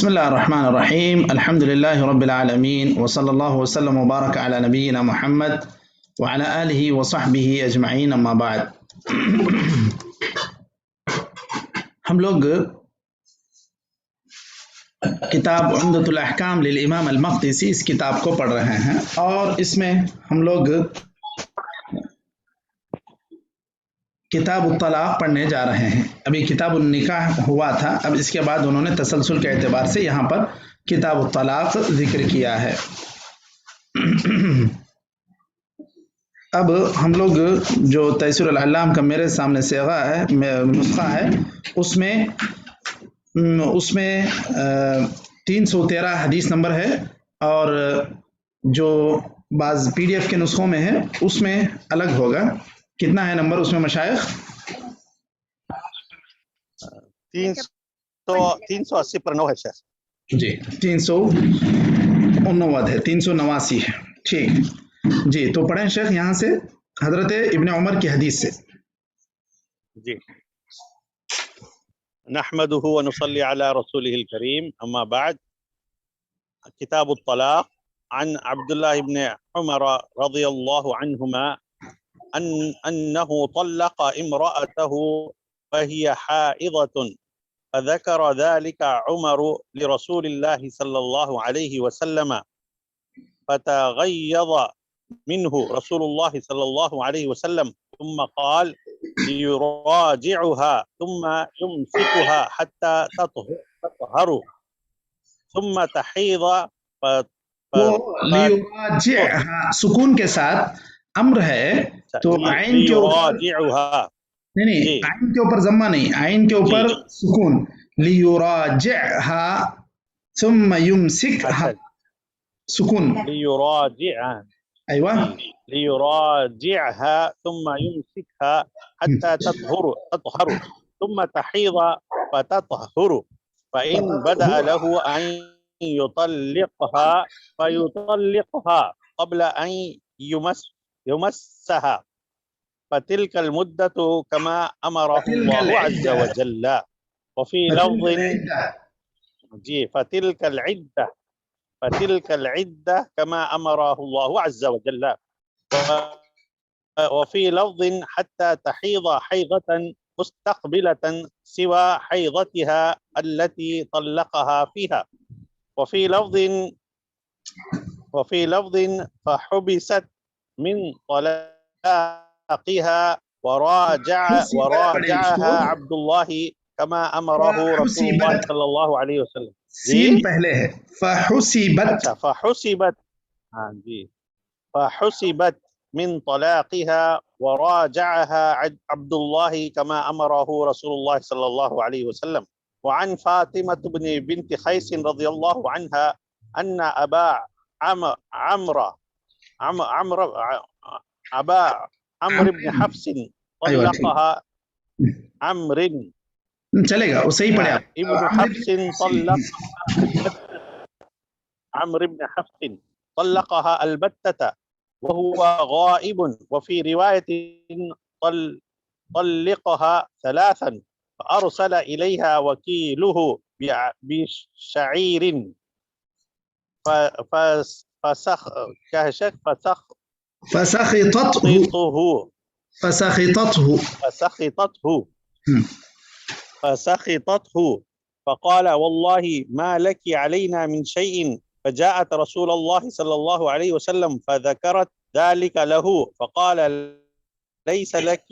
بسم الله الرحمن الرحيم. الحمد لله رب العالمين، وصلى الله وسلم وبارك على نبينا محمد وعلى آله وصحبه أجمعين، أما بعد. ہم لوگ کتاب عمدۃ الاحکام للامام المقدسی اس کتاب کو پڑھ رہے ہیں، اور اس میں ہم لوگ کتاب الطلاق پڑھنے جا رہے ہیں۔ ابھی کتاب النکاح ہوا تھا، اب اس کے بعد انہوں نے تسلسل کے اعتبار سے یہاں پر کتاب الطلاق ذکر کیا ہے۔ اب ہم لوگ جو تیسیر العلام کا میرے سامنے صیغہ ہے، نسخہ ہے، اس میں 313 حدیث نمبر ہے، اور جو بعض پی ڈی ایف کے نسخوں میں ہے اس میں الگ ہوگا۔ کتنا ہے نمبر اس میں مشائخ؟ 380 پر 9 ہے شیخ جی، 389 ہے، 389 ہے، ٹھیک جی۔ تو پڑھیں شیخ یہاں سے حضرت ابن عمر کی حدیث سے۔ جی، نحمده ونصلي على رسوله الكريم، اما بعد، کتاب الطلاق عن عبد الله بن عمر رضي الله عنهما أنه طلق امرأته وهي حائضة، فذكر ذلك عمر لرسول الله صلى الله عليه وسلم، فتغيظ منه رسول الله صلى الله عليه وسلم، ثم قال ليراجعها ثم يمسكها حتى تطهر ثم تحيض لیراجعها سکون کے ساتھ امر ہے، تو عین کے اوپر نہیں، عین کے اوپر ضمہ نہیں، عین کے اوپر سکون، لیراجعها ثم يمسكها، سکون ليراجعها، ايوه، ليراجعها ثم يمسكها حتى تطهر ثم تحيض فتطهر، فإن بدأ له أن يطلقها فيطلقها قبل أن يمسها، فتلك المدة كما أمره الله عز وجل. وفي لفظ جي فتلك العدة كما أمره الله عز وجل. وفي لفظ حتى تحيض حيضة مستقبلة سوى حيضتها التي طلقها فيها. وفي لفظ فحبست من طلاقها وراجعها عبد الله كما أمره رسول الله صلى الله عليه وسلم. سین پہلے ہے، فحسبت من طلاقها وراجعها عبد الله كما أمره رسول الله صلى الله عليه وسلم. وعن فاطمة بنت قيس رضي الله عنها أن أبا عمرو بن حفص طلقها. چلے گا وہ صحیح پڑھے آپ. ابن حفص عمرو بن حفص طلقها البتة وهو غائب، وفي رواية طلقها ثلاثا، فأرسل إليها وكيله بشعير فسخطته، فقال والله ما لك علينا من شيء، فجاءت رسول الله صلى الله عليه وسلم فذكرت ذلك له، فقال ليس لك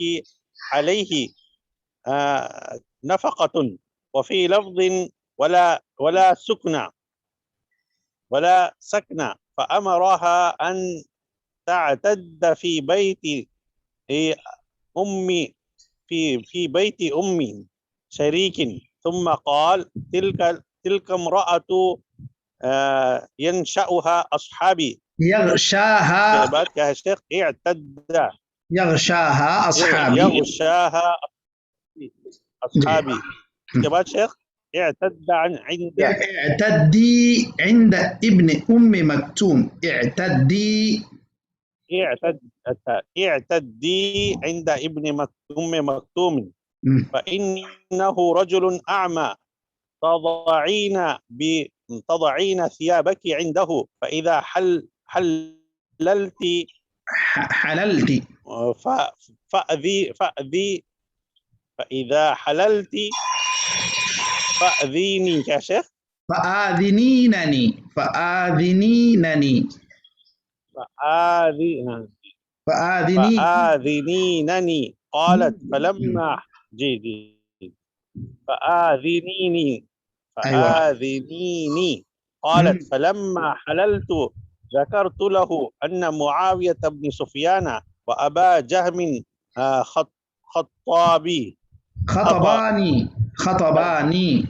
عليه نفقة، وفي لفظ ولا سكنة، فأمرها أن تعتد في بيت أم شريك، ثم قال تلك امرأة ينشأها أصحابي. يغشاها بعد كده الشيخ اعتد، يغشاها أصحابي، يغشاها أصحابي. كده بعد شيخ اعتدي عند ابن أم مكتوم، اعتدي عند ابن أم مكتوم، فإنه رجل أعمى تضعين ثيابك عنده فإذا حللت حللت فإذا حللت فأذيني يا شيخ. فآذنينني فآذنينني قالت فلما فآذنيني قالت فلما حللت ذكرت له أن معاوية بن سفيان وأبا جهم خطباني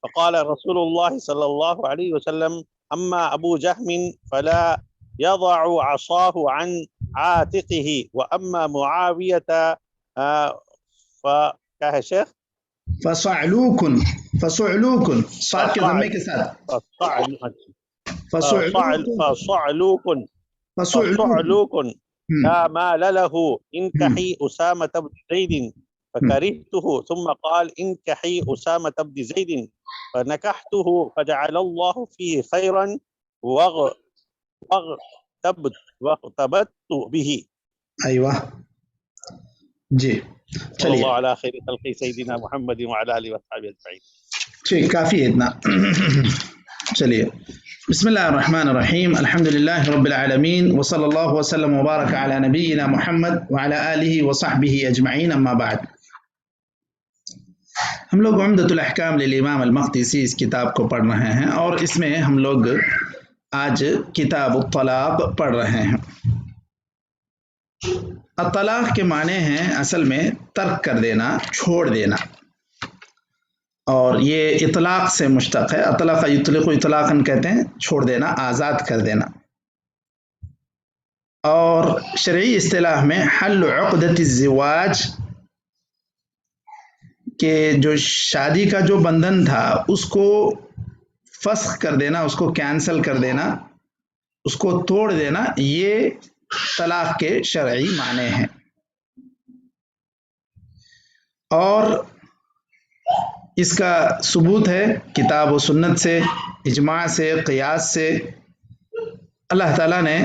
فقال رسول الله صلى الله عليه وسلم أما أبو جهم فلا يضع عصاه عن عاتقه وأما معاوية فكا ہے شیخ فصعلوك صاد کے ضمے کے ساتھ فصعلوك لا مال له انكحي أسامة بن زيد فكرهته ثم قال انكحي أسامة بن زيد فنكحته فجعل الله فيه خيرا واغتبت به. ايوه جی صلی اللہ علیہ خیر خلق سیدنا محمد وعلی آلہ وصحبہ اجمعین. ٹھیک کافی ہے اتنا. چلیے بسم اللہ الرحمن الرحیم الحمد للہ رب العالمین وصلی اللہ وسلم وبارک علی نبینا محمد وعلی آلہ وصحبہ اجمعین اما بعد. ہم لوگ عمدۃ الاحکام للامام المقدسی اس کتاب کو پڑھ رہے ہیں اور اس میں ہم لوگ آج کتاب الطلاق پڑھ رہے ہیں. الطلاق کے معنی ہیں اصل میں ترک کر دینا، چھوڑ دینا، اور یہ اطلاق سے مشتق ہے. اطلق یطلق اطلاقاً کہتے ہیں چھوڑ دینا، آزاد کر دینا. اور شرعی اصطلاح میں حل عقدۃ الزواج کہ جو شادی کا جو بندھن تھا اس کو فسخ کر دینا، اس کو کینسل کر دینا، اس کو توڑ دینا، یہ طلاق کے شرعی معنی ہیں. اور اس کا ثبوت ہے کتاب و سنت سے، اجماع سے، قیاس سے. اللہ تعالیٰ نے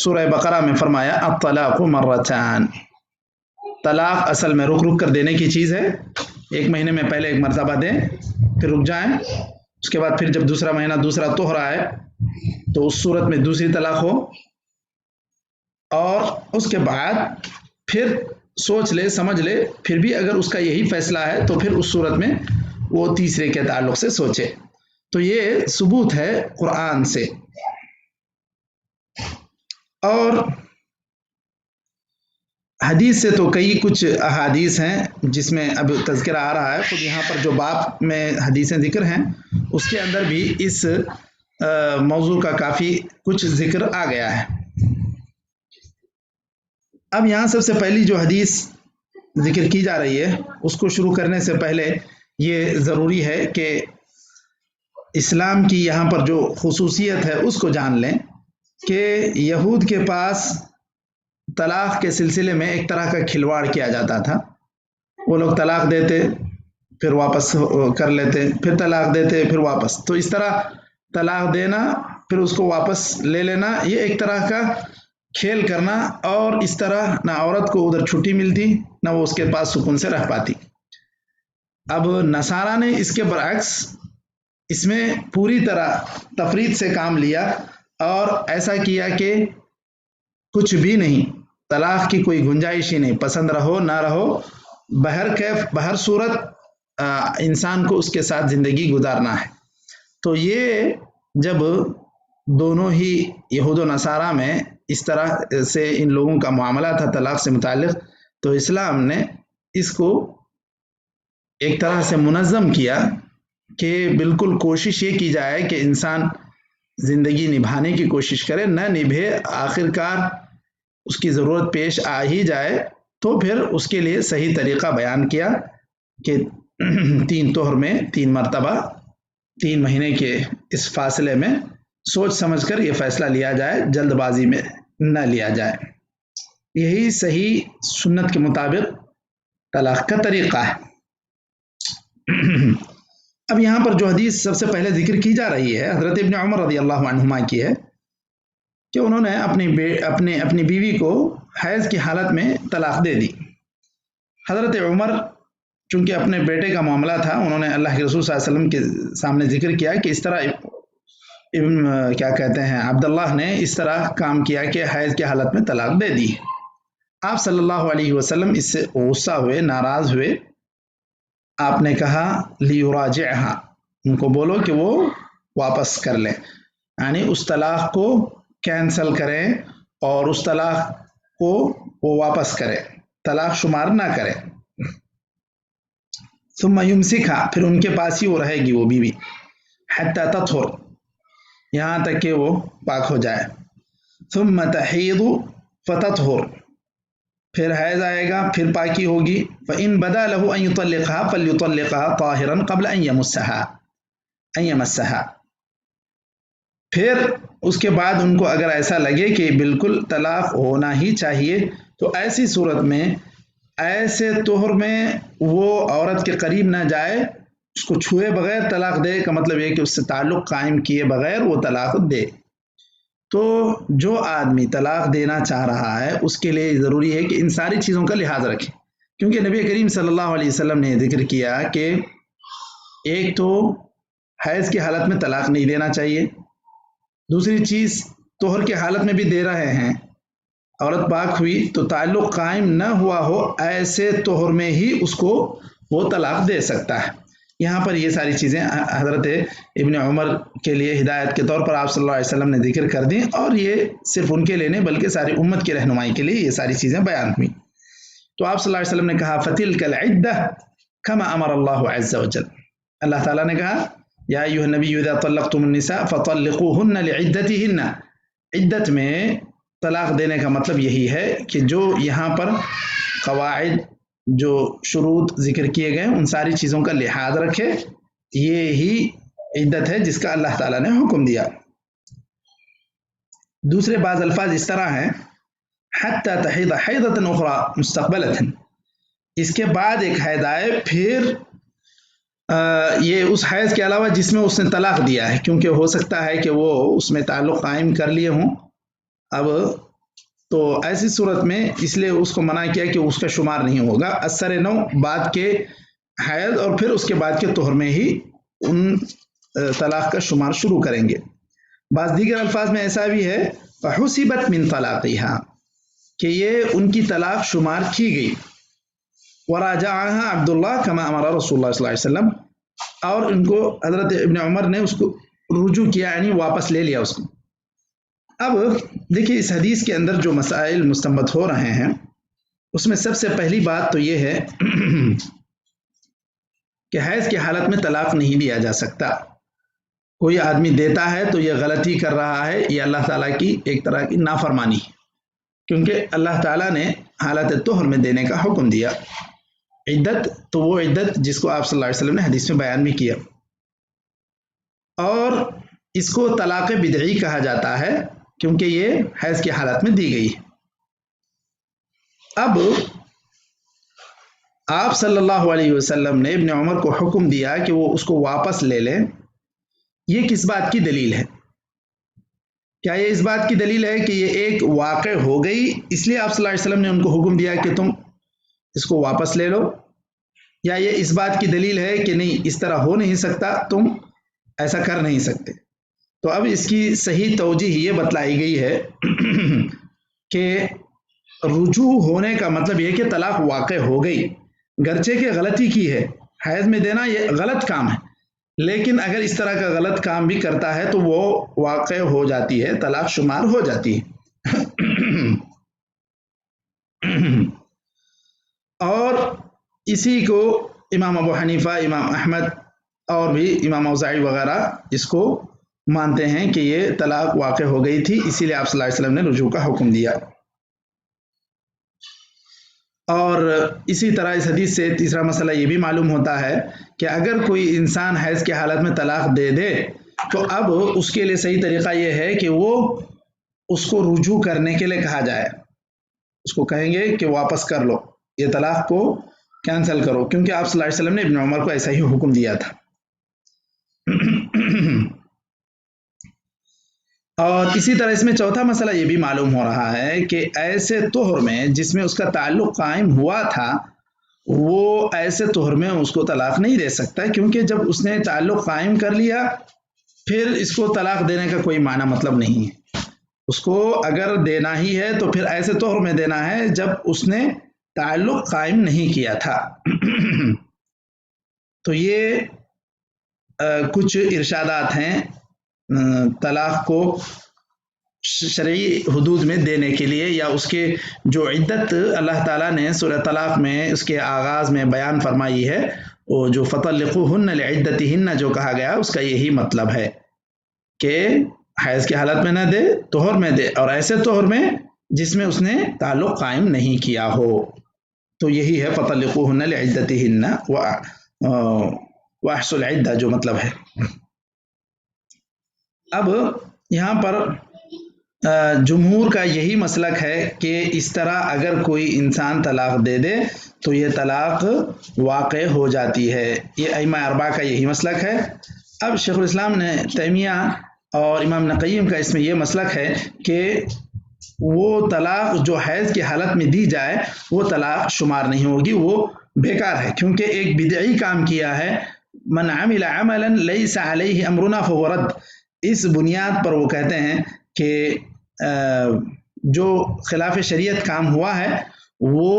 سورہ بقرہ میں فرمایا الطلاق مرتان. طلاق اصل میں رک رک کر دینے کی چیز ہے. ایک مہینے میں پہلے ایک مرتبہ دیں، پھر رک جائیں، اس کے بعد پھر جب دوسرا مہینہ دوسرا طہرا ہے تو اس صورت میں دوسری طلاق ہو، اور اس کے بعد پھر سوچ لے سمجھ لے، پھر بھی اگر اس کا یہی فیصلہ ہے تو پھر اس صورت میں وہ تیسرے کے تعلق سے سوچے. تو یہ ثبوت ہے قرآن سے. اور حدیث سے تو کئی کچھ احادیث ہیں جس میں اب تذکرہ آ رہا ہے. خود یہاں پر جو باب میں حدیثیں ذکر ہیں اس کے اندر بھی اس موضوع کا کافی کچھ ذکر آ گیا ہے. اب یہاں سب سے پہلی جو حدیث ذکر کی جا رہی ہے اس کو شروع کرنے سے پہلے یہ ضروری ہے کہ اسلام کی یہاں پر جو خصوصیت ہے اس کو جان لیں کہ یہود کے پاس طلاق کے سلسلے میں ایک طرح کا کھلواڑ کیا جاتا تھا. وہ لوگ طلاق دیتے پھر واپس کر لیتے، پھر طلاق دیتے پھر واپس. تو اس طرح طلاق دینا پھر اس کو واپس لے لینا، یہ ایک طرح کا کھیل کرنا، اور اس طرح نہ عورت کو ادھر چھٹی ملتی نہ وہ اس کے پاس سکون سے رہ پاتی. اب نصارہ نے اس کے برعکس اس میں پوری طرح تفرید سے کام لیا اور ایسا کیا کہ کچھ بھی نہیں، طلاق کی کوئی گنجائش ہی نہیں. پسند رہو نہ رہو، بہر کیف بہر صورت انسان کو اس کے ساتھ زندگی گزارنا ہے. تو یہ جب دونوں ہی یہود و نصارہ میں اس طرح سے ان لوگوں کا معاملہ تھا طلاق سے متعلق، تو اسلام نے اس کو ایک طرح سے منظم کیا کہ بالکل کوشش یہ کی جائے کہ انسان زندگی نبھانے کی کوشش کرے، نہ نبھے آخر کار اس کی ضرورت پیش آ ہی جائے تو پھر اس کے لیے صحیح طریقہ بیان کیا کہ 3 طہر میں 3 مرتبہ 3 مہینے کے اس فاصلے میں سوچ سمجھ کر یہ فیصلہ لیا جائے، جلد بازی میں نہ لیا جائے. یہی صحیح سنت کے مطابق طلاق کا طریقہ ہے. اب یہاں پر جو حدیث سب سے پہلے ذکر کی جا رہی ہے حضرت ابن عمر رضی اللہ عنہما کی ہے کہ انہوں نے اپنی بیوی کو حیض کی حالت میں طلاق دے دی۔ حضرت عمر چونکہ اپنے بیٹے کا معاملہ تھا، انہوں نے اللہ کے رسول صلی اللہ علیہ وسلم کے سامنے ذکر کیا کہ اس طرح کیا کہتے ہیں عبداللہ نے اس طرح کام کیا کہ حیض کی حالت میں طلاق دے دی۔ آپ صلی اللہ علیہ وسلم اس سے غصہ ہوئے، ناراض ہوئے۔ آپ نے کہا لیراجعها، ان کو بولو کہ وہ واپس کر لیں، یعنی اس طلاق کو کینسل کریں اور اس طلاق کو وہ واپس کریں، طلاق شمار نہ کریں۔ ثم یمسکها، پھر ان کے پاس ہی وہ رہے گی وہ بیوی، حتی تطہر، یہاں تک کہ وہ پاک ہو جائے۔ ثم تحیض فتطہر، پھر حیض آئے گا، پھر پاکی ہوگی۔ فإن بدا له أن يطلقها فليطلقها طاهرا قبل أن يمسها، پھر اس کے بعد ان کو اگر ایسا لگے کہ بالکل طلاق ہونا ہی چاہیے تو ایسی صورت میں ایسے طہر میں وہ عورت کے قریب نہ جائے، اس کو چھوئے بغیر طلاق دے کا مطلب یہ کہ اس سے تعلق قائم کیے بغیر وہ طلاق دے۔ تو جو آدمی طلاق دینا چاہ رہا ہے اس کے لیے ضروری ہے کہ ان ساری چیزوں کا لحاظ رکھے، کیونکہ نبی کریم صلی اللہ علیہ وسلم نے ذکر کیا کہ ایک تو حیض کی حالت میں طلاق نہیں دینا چاہیے، دوسری چیز طہر کی حالت میں بھی دے رہے ہیں، عورت پاک ہوئی تو تعلق قائم نہ ہوا ہو ایسے طہر میں ہی اس کو وہ طلاق دے سکتا ہے۔ یہاں پر یہ ساری چیزیں حضرت ابن عمر کے لیے ہدایت کے طور پر آپ صلی اللہ علیہ وسلم نے ذکر کر دی، اور یہ صرف ان کے لیے نہیں بلکہ ساری امت کی رہنمائی کے لیے یہ ساری چیزیں بیان ہوئی۔ تو آپ صلی اللہ علیہ وسلم نے کہا فَتِلْكَ الْعِدَّةُ كَمَا أَمَرَ اللَّهُ عَزَّ وَجَلَّ، اللہ تعالیٰ نے کہا یا ایھا النبی اذا طلقتم النساء فطلقوهن لعدتهن، عدت میں طلاق دینے کا مطلب یہی ہے کہ جو یہاں پر قواعد جو شروط ذکر کیے گئے ان ساری چیزوں کا لحاظ رکھے، یہ ہی عدت ہے جس کا اللہ تعالیٰ نے حکم دیا۔ دوسرے بعض الفاظ اس طرح ہیں حتی تحیض حیضۃ اخری مستقبلۃ، اس کے بعد ایک حیض آئے، پھر یہ اس حیض کے علاوہ جس میں اس نے طلاق دیا ہے، کیونکہ ہو سکتا ہے کہ وہ اس میں تعلق قائم کر لیے ہوں، اب تو ایسی صورت میں اس لیے اس کو منع کیا کہ اس کا شمار نہیں ہوگا، اثر نو بعد کے حیض اور پھر اس کے بعد کے طہر میں ہی ان طلاق کا شمار شروع کریں گے۔ بعض دیگر الفاظ میں ایسا بھی ہے فحسبت من طلاقها، کہ یہ ان کی طلاق شمار کی گئی۔ وراجعها عبداللہ کما امر رسول اللہ صلی اللہ علیہ وسلم، اور ان کو حضرت ابن عمر نے اس کو رجوع کیا، یعنی واپس لے لیا اس کو۔ اب دیکھیے اس حدیث کے اندر جو مسائل مستنبط ہو رہے ہیں اس میں سب سے پہلی بات تو یہ ہے کہ حیض کی حالت میں طلاق نہیں دیا جا سکتا۔ کوئی آدمی دیتا ہے تو یہ غلطی کر رہا ہے، یہ اللہ تعالیٰ کی ایک طرح کی نافرمانی، کیونکہ اللہ تعالیٰ نے حالت طہر میں دینے کا حکم دیا۔ عدت تو وہ عدت جس کو آپ صلی اللہ علیہ وسلم نے حدیث میں بیان بھی کیا، اور اس کو طلاق بدعی کہا جاتا ہے کیونکہ یہ حیض کی حالت میں دی گئی۔ اب آپ صلی اللہ علیہ وسلم نے ابن عمر کو حکم دیا کہ وہ اس کو واپس لے لیں، یہ کس بات کی دلیل ہے؟ کیا یہ اس بات کی دلیل ہے کہ یہ ایک واقع ہو گئی اس لیے آپ صلی اللہ علیہ وسلم نے ان کو حکم دیا کہ تم اس کو واپس لے لو، یا یہ اس بات کی دلیل ہے کہ نہیں اس طرح ہو نہیں سکتا، تم ایسا کر نہیں سکتے؟ تو اب اس کی صحیح توجیہ یہ بتلائی گئی ہے کہ رجوع ہونے کا مطلب یہ کہ طلاق واقع ہو گئی، گرچہ کہ غلطی کی ہے، حیض میں دینا یہ غلط کام ہے، لیکن اگر اس طرح کا غلط کام بھی کرتا ہے تو وہ واقع ہو جاتی ہے، طلاق شمار ہو جاتی ہے۔ اور اسی کو امام ابو حنیفہ، امام احمد اور بھی امام اوزاعی وغیرہ اس کو مانتے ہیں کہ یہ طلاق واقع ہو گئی تھی، اسی لیے آپ صلی اللہ علیہ وسلم نے رجوع کا حکم دیا۔ اور اسی طرح اس حدیث سے تیسرا مسئلہ یہ بھی معلوم ہوتا ہے کہ اگر کوئی انسان حیض کی حالت میں طلاق دے دے تو اب اس کے لیے صحیح طریقہ یہ ہے کہ وہ اس کو رجوع کرنے کے لیے کہا جائے، اس کو کہیں گے کہ واپس کر لو، یہ طلاق کو کینسل کرو، کیونکہ آپ صلی اللہ علیہ وسلم نے ابن عمر کو ایسا ہی حکم دیا تھا۔ اور اسی طرح اس میں چوتھا مسئلہ یہ بھی معلوم ہو رہا ہے کہ ایسے طہر میں جس میں اس کا تعلق قائم ہوا تھا، وہ ایسے طہر میں اس کو طلاق نہیں دے سکتا، کیونکہ جب اس نے تعلق قائم کر لیا پھر اس کو طلاق دینے کا کوئی معنی مطلب نہیں ہے۔ اس کو اگر دینا ہی ہے تو پھر ایسے طہر میں دینا ہے جب اس نے تعلق قائم نہیں کیا تھا۔ تو یہ کچھ ارشادات ہیں طلاق کو شرعی حدود میں دینے کے لیے، یا اس کے جو عدت اللہ تعالیٰ نے سورہ طلاق میں اس کے آغاز میں بیان فرمائی ہے، وہ جو فطلقوہن لعدتہن جو کہا گیا، اس کا یہی مطلب ہے کہ حیض کی حالت میں نہ دے، طہر میں دے، اور ایسے طہر میں جس میں اس نے تعلق قائم نہیں کیا ہو۔ تو یہی ہے فطلقوہن لعدتہن واحصوا العدہ جو مطلب ہے۔ اب یہاں پر جمہور کا یہی مسلک ہے کہ اس طرح اگر کوئی انسان طلاق دے دے تو یہ طلاق واقع ہو جاتی ہے۔ یہ ائمہ اربعہ کا یہی مسلک ہے۔ اب شیخ الاسلام نے تیمیہ اور امام ابن قیم کا اس میں یہ مسلک ہے کہ وہ طلاق جو حیض کی حالت میں دی جائے وہ طلاق شمار نہیں ہوگی، وہ بیکار ہے، کیونکہ ایک بدعی کام کیا ہے۔ من عمل عملا لیس علیہ امرنا فهو رد، اس بنیاد پر وہ کہتے ہیں کہ جو خلاف شریعت کام ہوا ہے وہ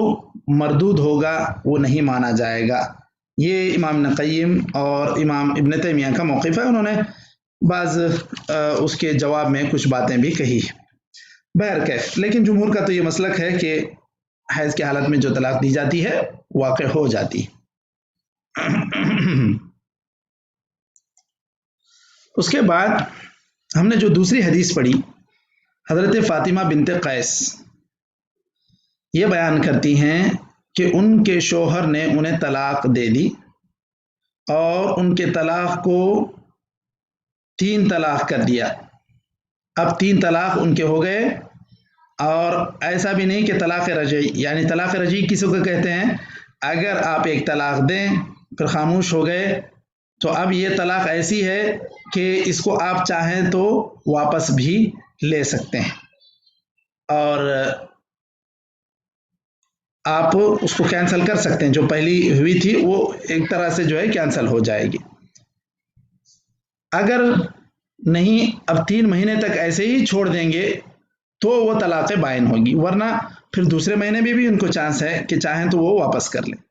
مردود ہوگا، وہ نہیں مانا جائے گا۔ یہ امام ابن قیم اور امام ابن تیمیہ کا موقف ہے۔ انہوں نے بعض اس کے جواب میں کچھ باتیں بھی کہی۔ بہرکیف لیکن جمہور کا تو یہ مسلک ہے کہ حیض کی حالت میں جو طلاق دی جاتی ہے واقع ہو جاتی۔ اس کے بعد ہم نے جو دوسری حدیث پڑھی، حضرت فاطمہ بنت قیس یہ بیان کرتی ہیں کہ ان کے شوہر نے انہیں طلاق دے دی، اور ان کے طلاق کو 3 طلاق کر دیا۔ اب 3 طلاق ان کے ہو گئے، اور ایسا بھی نہیں کہ طلاق رجعی، یعنی طلاق رجعی کسی کو کہتے ہیں اگر آپ ایک طلاق دیں پھر خاموش ہو گئے تو اب یہ طلاق ایسی ہے کہ اس کو آپ چاہیں تو واپس بھی لے سکتے ہیں، اور آپ اس کو کینسل کر سکتے ہیں۔ جو پہلی ہوئی تھی وہ ایک طرح سے جو ہے کینسل ہو جائے گی۔ اگر نہیں اب 3 مہینے تک ایسے ہی چھوڑ دیں گے تو وہ طلاق بائن ہوگی، ورنہ پھر دوسرے مہینے میں بھی ان کو چانس ہے کہ چاہیں تو وہ واپس کر لیں۔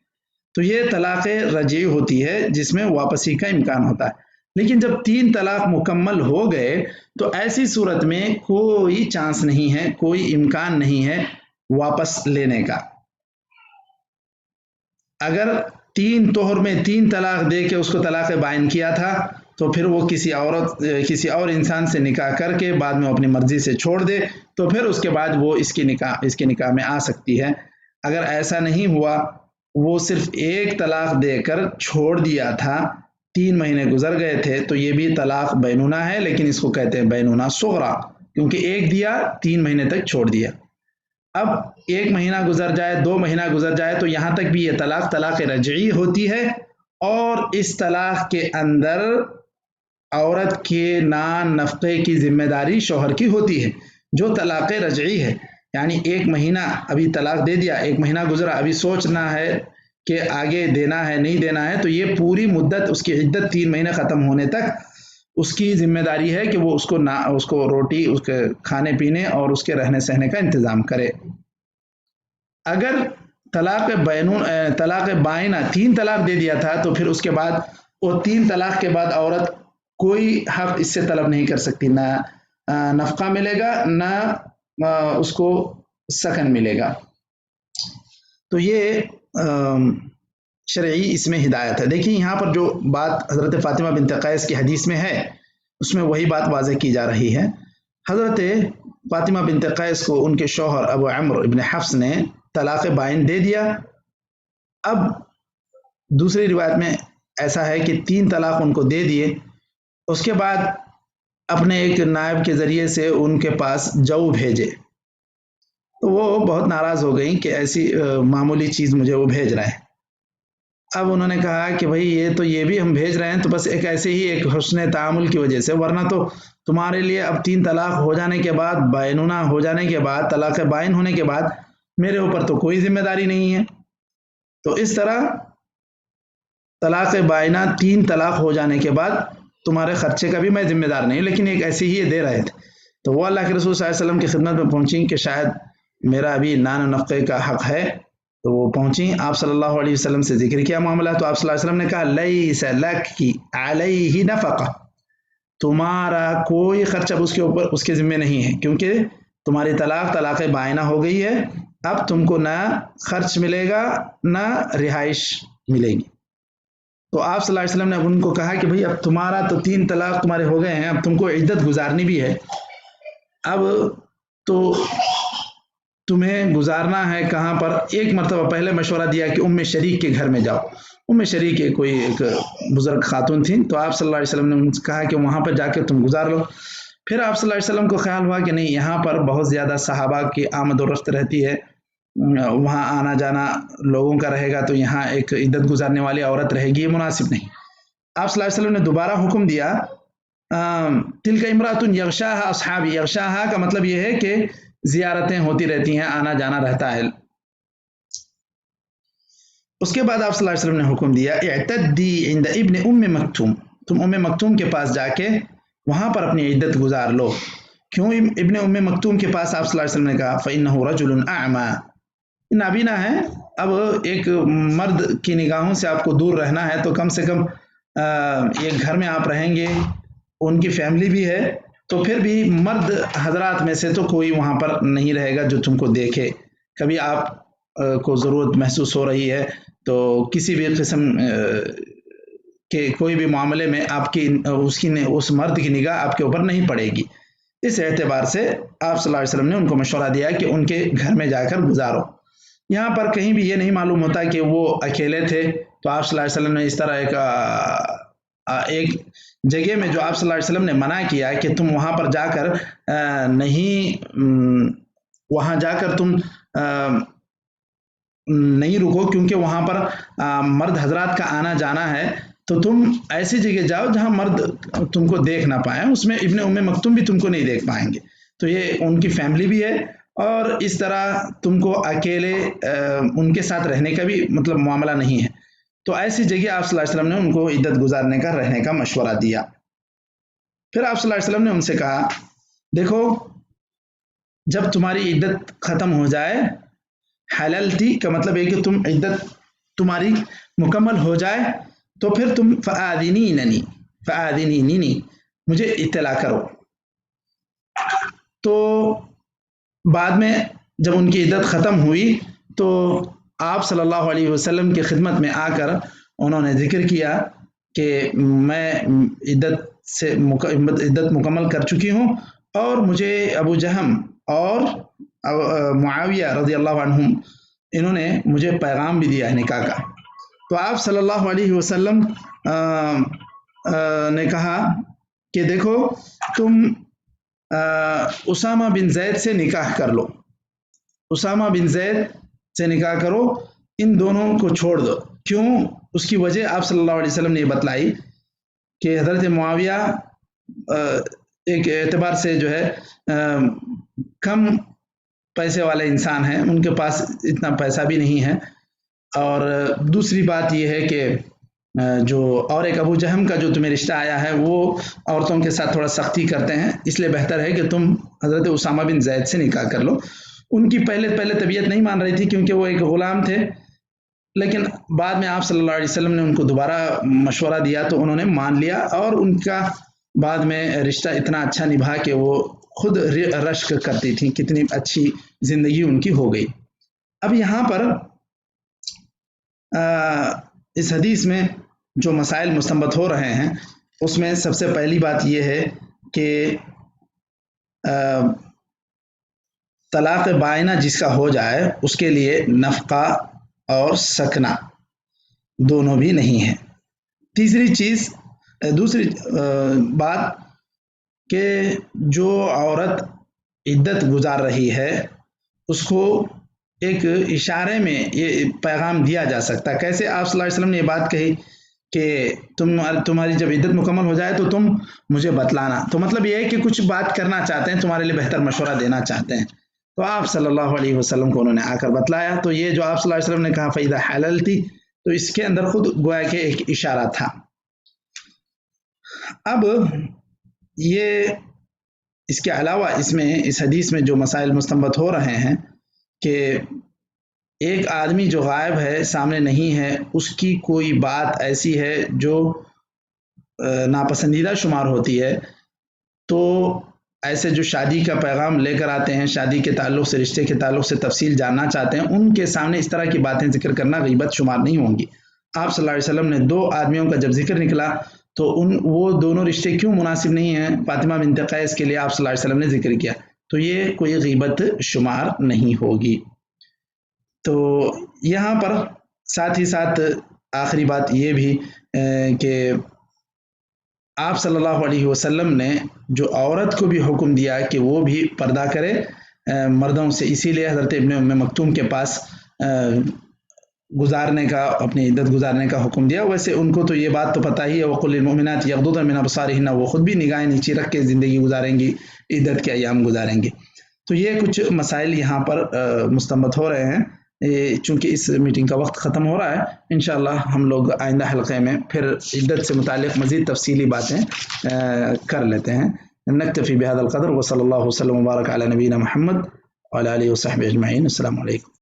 تو یہ طلاق رجعی ہوتی ہے جس میں واپسی کا امکان ہوتا ہے۔ لیکن جب 3 طلاق مکمل ہو گئے تو ایسی صورت میں کوئی چانس نہیں ہے، کوئی امکان نہیں ہے واپس لینے کا۔ اگر 3 طہر میں 3 طلاق دے کے اس کو طلاق بائن کیا تھا تو پھر وہ کسی اور انسان سے نکاح کر کے بعد میں اپنی مرضی سے چھوڑ دے تو پھر اس کے بعد وہ اس کے نکاح میں آ سکتی ہے۔ اگر ایسا نہیں ہوا، وہ صرف 1 طلاق دے کر چھوڑ دیا تھا، 3 مہینے گزر گئے تھے، تو یہ بھی طلاق بینونہ ہے، لیکن اس کو کہتے ہیں بینونہ صغریٰ، کیونکہ 1 دیا 3 مہینے تک چھوڑ دیا۔ اب 1 مہینہ گزر جائے، 2 مہینہ گزر جائے تو یہاں تک بھی یہ طلاق رجعی ہوتی ہے، اور اس طلاق کے اندر عورت کے نان نفقے کی ذمہ داری شوہر کی ہوتی ہے۔ جو طلاق رجعی ہے یعنی 1 مہینہ ابھی طلاق دے دیا، 1 مہینہ گزرا، ابھی سوچنا ہے کہ آگے دینا ہے نہیں دینا ہے، تو یہ پوری مدت اس کی عدت 3 مہینے ختم ہونے تک اس کی ذمہ داری ہے کہ وہ اس کو روٹی، اس کے کھانے پینے اور اس کے رہنے سہنے کا انتظام کرے۔ اگر طلاق بائنہ 3 طلاق دے دیا تھا تو پھر اس کے بعد وہ 3 طلاق کے بعد عورت کوئی حق اس سے طلب نہیں کر سکتی، نہ نفقہ ملے گا نہ اس کو سکن ملے گا۔ تو یہ شرعی اس میں ہدایت ہے۔ دیکھیں یہاں پر جو بات حضرت فاطمہ بنت قیس کی حدیث میں ہے اس میں وہی بات واضح کی جا رہی ہے۔ حضرت فاطمہ بنت قیس کو ان کے شوہر ابو عمرو ابن حفص نے طلاق بائن دے دیا۔ اب دوسری روایت میں ایسا ہے کہ 3 طلاق ان کو دے دیے، اس کے بعد اپنے ایک نائب کے ذریعے سے ان کے پاس جو بھیجے، تو وہ بہت ناراض ہو گئیں کہ ایسی معمولی چیز مجھے وہ بھیج رہے ہیں۔ اب انہوں نے کہا کہ بھائی یہ بھی ہم بھیج رہے ہیں تو بس ایک ایسے ہی ایک حسن تعامل کی وجہ سے، ورنہ تو تمہارے لیے اب 3 طلاق ہو جانے کے بعد، بائنونہ ہو جانے کے بعد، طلاق بائن ہونے کے بعد میرے اوپر تو کوئی ذمہ داری نہیں ہے۔ تو اس طرح طلاق بائنہ 3 طلاق ہو جانے کے بعد تمہارے خرچے کا بھی میں ذمہ دار نہیں، لیکن ایک ایسے ہی یہ دے رہے تھے۔ تو وہ اللہ کے رسول صلی اللہ علیہ وسلم کی خدمت میں پہنچیں کہ شاید میرا ابھی نان و نفقے کا حق ہے، تو وہ پہنچیں، آپ صلی اللہ علیہ وسلم سے ذکر کیا معاملہ، تو آپ صلی اللہ علیہ وسلم نے کہا لیس لک علیہ نفقہ، تمہارا کوئی خرچ اب اس کے اوپر، اس کے ذمہ نہیں ہے، کیونکہ تمہاری طلاق بائنہ ہو گئی ہے، اب تم کو نہ خرچ ملے گا نہ رہائش ملے گی۔ تو آپ صلی اللہ علیہ وسلم نے ان کو کہا کہ بھئی اب تمہارا تو 3 طلاق تمہارے ہو گئے ہیں، اب تم کو عدت گزارنی بھی ہے، اب تو تمہیں گزارنا ہے کہاں پر؟ ایک مرتبہ پہلے مشورہ دیا کہ ام شریک کے گھر میں جاؤ، ام شریک کے کوئی ایک بزرگ خاتون تھیں، تو آپ صلی اللہ علیہ وسلم نے ان سے کہا کہ وہاں پر جا کے تم گزار لو۔ پھر آپ صلی اللہ علیہ وسلم کو خیال ہوا کہ نہیں، یہاں پر بہت زیادہ صحابہ کی آمد و رفت رہتی ہے، وہاں آنا جانا لوگوں کا رہے گا، تو یہاں ایک عدت گزارنے والی عورت رہے گی، یہ مناسب نہیں۔ آپ صلی اللہ علیہ وسلم نے دوبارہ حکم دیا، تلک امرأۃ یغشاها اصحابی، یغشاها کا مطلب یہ ہے کہ زیارتیں ہوتی رہتی ہیں، آنا جانا رہتا ہے۔ اس کے بعد آپ صلی اللہ علیہ وسلم نے حکم دیا اعتدی عند ابن ام مکتوم، تم ام مکتوم کے پاس جا کے وہاں پر اپنی عدت گزار لو۔ کیوں ابن ام مکتوم کے پاس آپ صلی اللہ علیہ وسلم نے کہا؟ فإنه رجل اعمى، نابینا ہے، اب ایک مرد کی نگاہوں سے آپ کو دور رہنا ہے، تو کم سے کم ایک گھر میں آپ رہیں گے، ان کی فیملی بھی ہے، تو پھر بھی مرد حضرات میں سے تو کوئی وہاں پر نہیں رہے گا جو تم کو دیکھے۔ کبھی آپ کو ضرورت محسوس ہو رہی ہے تو کسی بھی قسم کے کوئی بھی معاملے میں آپ کی اس مرد کی نگاہ آپ کے اوپر نہیں پڑے گی۔ اس اعتبار سے آپ صلی اللہ علیہ وسلم نے ان کو مشورہ دیا کہ ان کے گھر میں جا کر گزارو۔ یہاں پر کہیں بھی یہ نہیں معلوم ہوتا کہ وہ اکیلے تھے، تو آپ صلی اللہ علیہ وسلم نے اس طرح ایک جگہ میں جو آپ صلی اللہ علیہ وسلم نے منع کیا کہ تم وہاں پر جا کر وہاں جا کر تم نہیں رکو، کیونکہ وہاں پر مرد حضرات کا آنا جانا ہے، تو تم ایسی جگہ جاؤ جہاں مرد تم کو دیکھ نہ پائیں، اس میں ابن ام مکتوم بھی تم کو نہیں دیکھ پائیں گے، تو یہ ان کی فیملی بھی ہے، اور اس طرح تم کو اکیلے ان کے ساتھ رہنے کا بھی مطلب معاملہ نہیں ہے۔ تو ایسی جگہ آپ صلی اللہ علیہ وسلم نے ان کو عدت گزارنے کا، رہنے کا مشورہ دیا۔ پھر آپ صلی اللہ علیہ وسلم نے ان سے کہا دیکھو، جب تمہاری عدت ختم ہو جائے، حللتی کا مطلب ہے کہ تم عدت تمہاری مکمل ہو جائے، تو پھر تم فآذنینی مجھے اطلاع کرو۔ تو بعد میں جب ان کی عدت ختم ہوئی تو آپ صلی اللہ علیہ وسلم کی خدمت میں آ کر انہوں نے ذکر کیا کہ میں عدت مکمل کر چکی ہوں، اور مجھے ابو جہم اور معاویہ رضی اللہ عنہم انہوں نے مجھے پیغام بھی دیا ہے نکاح کا۔ تو آپ صلی اللہ علیہ وسلم نے کہا کہ دیکھو، تم اسامہ بن زید سے نکاح کر لو، اسامہ بن زید سے نکاح کرو، ان دونوں کو چھوڑ دو۔ کیوں؟ اس کی وجہ آپ صلی اللہ علیہ وسلم نے یہ بتلائی کہ حضرت معاویہ ایک اعتبار سے جو ہے کم پیسے والے انسان ہیں، ان کے پاس اتنا پیسہ بھی نہیں ہے، اور دوسری بات یہ ہے کہ جو اور ایک ابو جہم کا جو تمہیں رشتہ آیا ہے وہ عورتوں کے ساتھ تھوڑا سختی کرتے ہیں، اس لیے بہتر ہے کہ تم حضرت اسامہ بن زید سے نکاح کر لو۔ ان کی پہلے طبیعت نہیں مان رہی تھی کیونکہ وہ ایک غلام تھے، لیکن بعد میں آپ صلی اللہ علیہ وسلم نے ان کو دوبارہ مشورہ دیا تو انہوں نے مان لیا، اور ان کا بعد میں رشتہ اتنا اچھا نبھا کہ وہ خود رشک کرتی تھیں، کتنی اچھی زندگی ان کی ہو گئی۔ اب یہاں پر اس حدیث میں جو مسائل مستنبط ہو رہے ہیں، اس میں سب سے پہلی بات یہ ہے کہ طلاق بائنہ جس کا ہو جائے اس کے لیے نفقہ اور سکنہ دونوں بھی نہیں ہے۔ دوسری بات کہ جو عورت عدت گزار رہی ہے اس کو ایک اشارے میں یہ پیغام دیا جا سکتا ہے. کیسے آپ صلی اللہ علیہ وسلم نے یہ بات کہی کہ تمہاری جب عدت مکمل ہو جائے تو تم مجھے بتلانا. تو مطلب یہ ہے کہ کچھ بات کرنا چاہتے ہیں، تمہارے لیے بہتر مشورہ دینا چاہتے ہیں. تو آپ صلی اللہ علیہ وسلم کو انہوں نے آ کر بتلایا. تو یہ جو آپ صلی اللہ علیہ وسلم نے کہا فَإِذَا حَلَلْتِ، تو اس کے اندر خود گویا کہ ایک اشارہ تھا. اب یہ اس کے علاوہ اس حدیث میں جو مسائل مستنبط ہو رہے ہیں کہ ایک آدمی جو غائب ہے، سامنے نہیں ہے، اس کی کوئی بات ایسی ہے جو ناپسندیدہ شمار ہوتی ہے، تو ایسے جو شادی کا پیغام لے کر آتے ہیں، شادی کے تعلق سے، رشتے کے تعلق سے تفصیل جاننا چاہتے ہیں، ان کے سامنے اس طرح کی باتیں ذکر کرنا غیبت شمار نہیں ہوں گی. آپ صلی اللہ علیہ وسلم نے 2 آدمیوں کا جب ذکر نکلا تو وہ دونوں رشتے کیوں مناسب نہیں ہیں؟ فاطمہ بنت قیس کے لیے آپ صلی اللہ علیہ وسلم نے ذکر کیا، تو یہ کوئی غیبت شمار نہیں ہوگی. تو یہاں پر ساتھ ہی ساتھ آخری بات یہ بھی کہ آپ صلی اللہ علیہ وسلم نے جو عورت کو بھی حکم دیا کہ وہ بھی پردہ کرے مردوں سے، اسی لیے حضرت ابن ام مکتوم کے پاس گزارنے کا، اپنی عدت گزارنے کا حکم دیا. ویسے ان کو تو یہ بات تو پتہ ہی ہے، وَقُلْ لِلْمُؤْمِنَاتِ يَغْضُضْنَ مِنْ أَبْصَارِهِنَّ، وہ خود بھی نگاہیں نیچی رکھ کے زندگی گزاریں گی، عدت کے ایام گزاریں گی. تو یہ کچھ مسائل یہاں پر مستنبط ہو رہے ہیں. چونکہ اس میٹنگ کا وقت ختم ہو رہا ہے، انشاءاللہ ہم لوگ آئندہ حلقے میں پھر عدت سے متعلق مزید تفصیلی باتیں کر لیتے ہیں. نکتفی بهذا القدر، وصلی اللہ وسلم وبارک علی نبینا محمد وعلی آلہ وصحبہ اجمعین. السلام علیکم.